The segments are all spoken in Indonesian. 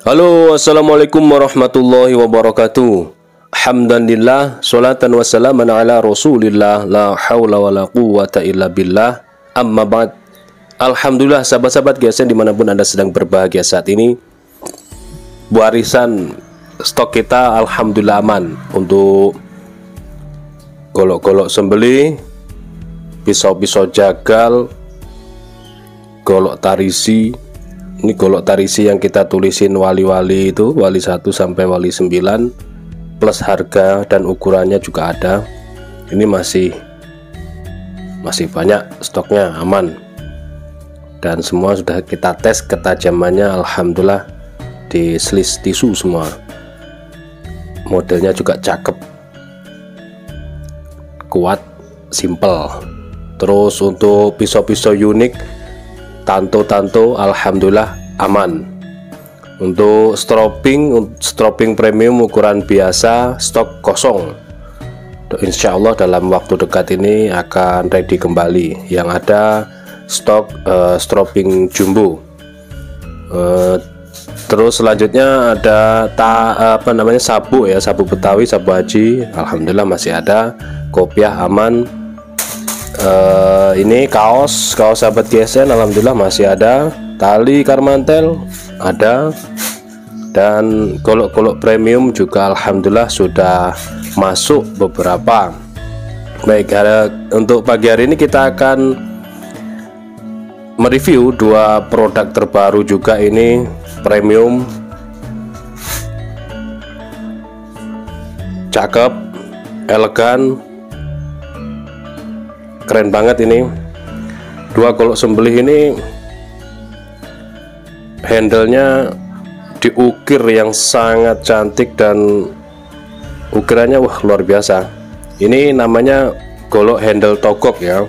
Halo, assalamualaikum warahmatullahi wabarakatuh. Alhamdulillah, salatan wassalaman ala rasulillah, la hawla wa la quwwata illa billah. Amma ba'd. Alhamdulillah, sahabat-sahabat GSN dimanapun Anda sedang berbahagia saat ini, warisan stok kita alhamdulillah aman untuk golok-golok sembelih, pisau-pisau jagal, golok tarisi. Ini golok tarisi yang kita tulisin wali-wali itu, wali 1 sampai wali 9, plus harga dan ukurannya juga ada. Ini masih banyak stoknya, aman. Dan semua sudah kita tes ketajamannya, alhamdulillah di slis tisu semua. Modelnya juga cakep, kuat, simple. Terus untuk pisau-pisau unik, tanto alhamdulillah aman. Untuk stropping premium ukuran biasa stok kosong. Insya Allah dalam waktu dekat ini akan ready kembali. Yang ada stok stropping jumbo. Terus selanjutnya ada sabu ya, sabu Betawi, sabu Haji, alhamdulillah masih ada. Kopiah aman. Ini kaos sahabat GSN alhamdulillah masih ada. Tali karmantel ada. Dan golok-golok premium juga alhamdulillah sudah masuk beberapa. Baik, untuk pagi hari ini kita akan mereview dua produk terbaru juga, ini premium, cakep, elegan, keren banget. Ini dua golok sembelih ini handle-nya diukir yang sangat cantik dan ukirannya luar biasa. Ini namanya golok handle togok ya,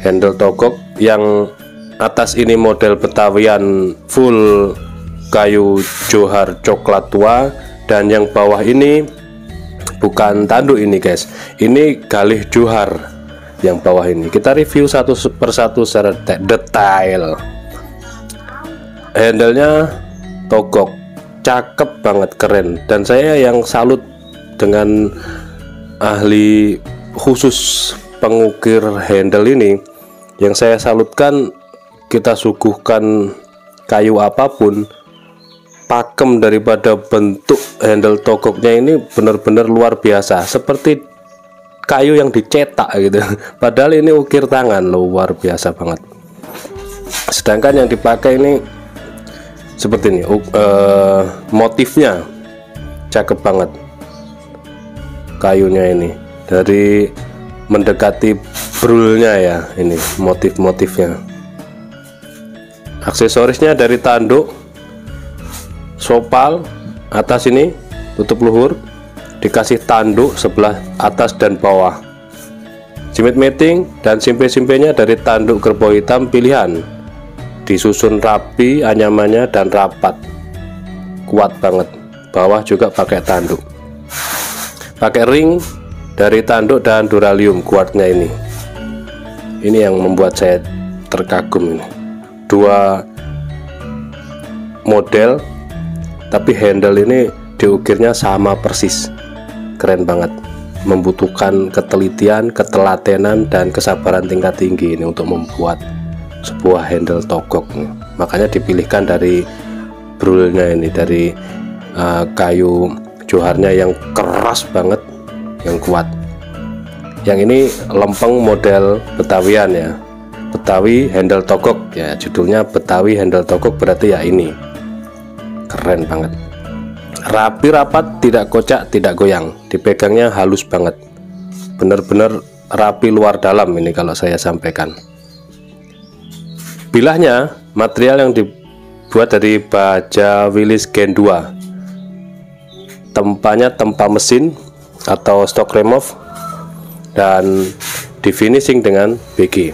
handle togok. Yang atas ini model Betawian full kayu johar coklat tua, dan yang bawah ini bukan tanduk ini guys, ini galih johar. Yang bawah ini kita review satu persatu secara detail. Handle-nya togok, cakep banget, keren. Dan saya yang salut dengan ahli khusus pengukir handle ini, yang saya salutkan, kita suguhkan kayu apapun, pakem daripada bentuk handle togoknya ini benar-benar luar biasa, seperti kayu yang dicetak gitu. Padahal ini ukir tangan, luar biasa banget. Sedangkan yang dipakai ini seperti ini, motifnya cakep banget. Kayunya ini dari mendekati brulnya ya, ini motif-motifnya. Aksesorisnya dari tanduk, sopal atas ini tutup luhur, dikasih tanduk sebelah atas dan bawah, jimit mating, dan simpe-simpenya dari tanduk kerbau hitam pilihan, disusun rapi anyamannya dan rapat, kuat banget. Bawah juga pakai tanduk, pakai ring dari tanduk dan duralium kuatnya. Ini yang membuat saya terkagum. Ini dua model tapi handle ini diukirnya sama persis, keren banget. Membutuhkan ketelitian, ketelatenan, dan kesabaran tingkat tinggi ini untuk membuat sebuah handle togok. Makanya dipilihkan dari brulnya ini, dari kayu joharnya yang keras banget, yang kuat. Yang ini lempeng model Betawian ya, Betawi handle togok ya, judulnya Betawi handle togok, berarti ya ini keren banget. Rapi, rapat, tidak kocak, tidak goyang, dipegangnya halus banget, bener-bener rapi luar dalam ini kalau saya sampaikan. Bilahnya material yang dibuat dari baja Willys Gen 2, tempanya tempa mesin atau stock remove, dan di finishing dengan BG.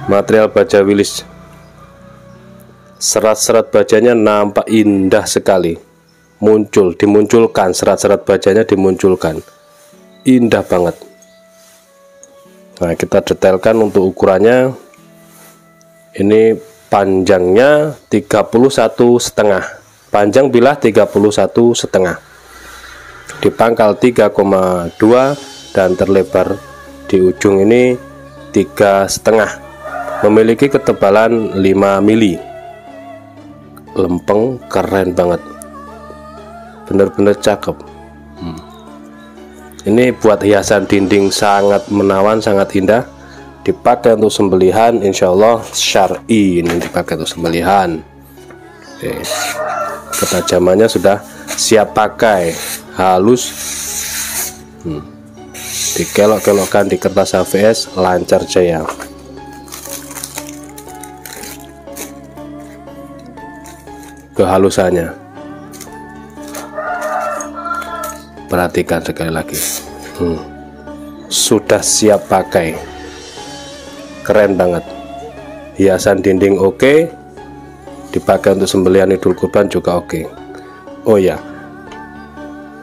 Material baja Willys, serat-serat bajanya nampak indah sekali, dimunculkan serat-serat bajanya, dimunculkan, indah banget. Nah, kita detailkan untuk ukurannya. Ini panjangnya 31,5, panjang bilah 31,5, di pangkal 3,2 dan terlebar di ujung ini 3,5, memiliki ketebalan 5 mili. Lempeng, keren banget, bener-bener cakep. Ini buat hiasan dinding sangat menawan, sangat indah. Dipakai untuk sembelihan, insya Allah syar'i. Ini dipakai untuk sembelihan. Oke. Ketajamannya sudah siap pakai, halus. Dikelok-kelokkan di kertas HVS, lancar jaya. Kehalusannya, perhatikan sekali lagi. Sudah siap pakai, keren banget. Hiasan dinding oke, dipakai untuk sembelihan Idul Kurban juga oke. Oh ya,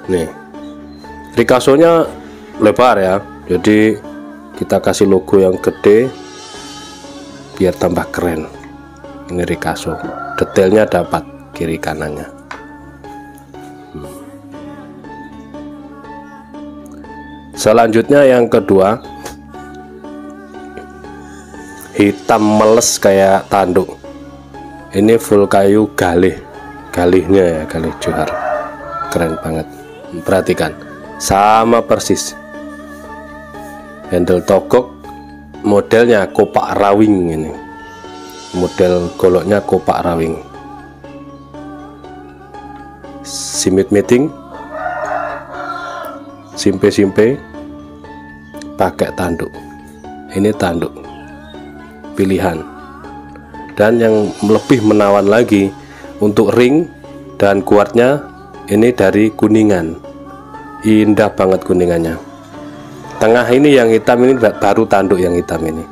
nih rikasonya lebar ya, jadi kita kasih logo yang gede biar tambah keren. Ini rikaso, detailnya dapat kiri kanannya. Selanjutnya yang kedua, hitam meles kayak tanduk. Ini full kayu galih, galihnya ya, galih Johar, keren banget. Perhatikan, sama persis. Handle togok modelnya kopak rawing, ini model goloknya kopak rawing. Simit meeting, simpe-simpe pakai tanduk. Ini tanduk pilihan. Dan yang lebih menawan lagi, untuk ring dan kuartnya ini dari Kuningan. Indah banget kuningannya. Tengah ini yang hitam, ini baru tanduk yang hitam ini.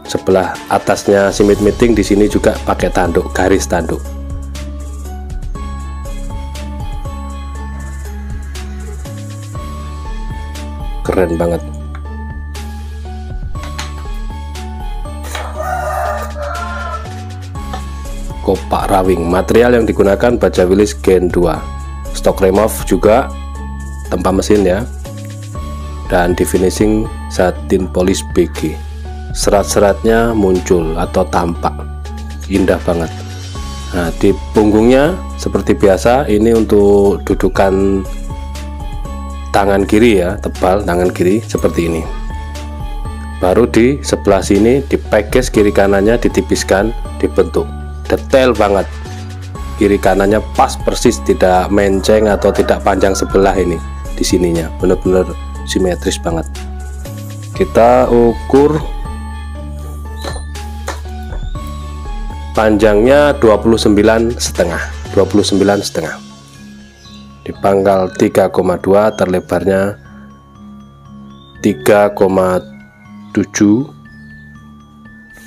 Sebelah atasnya simit meeting, di sini juga pakai tanduk, garis tanduk. Keren banget. Kopak rawing, material yang digunakan baja Willys Gen 2. Stok remove juga tanpa mesin ya, dan di finishing satin polish BG. Serat-seratnya muncul atau tampak, indah banget. Nah, di punggungnya seperti biasa, ini untuk dudukan tangan kiri ya, tebal tangan kiri seperti ini. Baru di sebelah sini dipekes, kiri kanannya ditipiskan, dibentuk. Detail banget, kiri kanannya pas persis, tidak menceng atau tidak panjang sebelah. Ini di sininya benar-benar simetris banget. Kita ukur panjangnya 29,5, di pangkal 3,2, terlebarnya 3,7,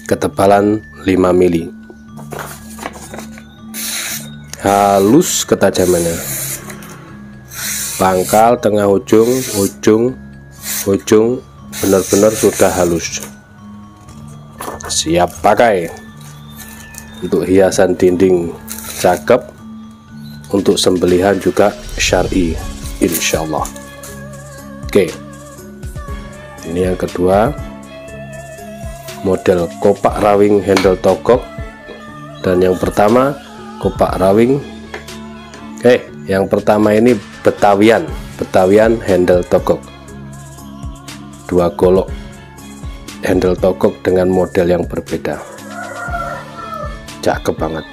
ketebalan 5 mili. Halus ketajamannya, pangkal, tengah, ujung benar-benar sudah halus, siap pakai untuk hiasan dinding, cakep. Untuk sembelihan juga syar'i, insyaallah. Oke, ini yang kedua, model kopak rawing handle togok. Dan yang pertama kopak rawing, yang pertama ini Betawian handle togok. Dua golok handle togok dengan model yang berbeda, cakep banget.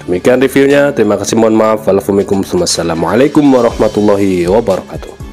Demikian reviewnya, terima kasih, mohon maaf. Wassalamualaikum warahmatullahi wabarakatuh.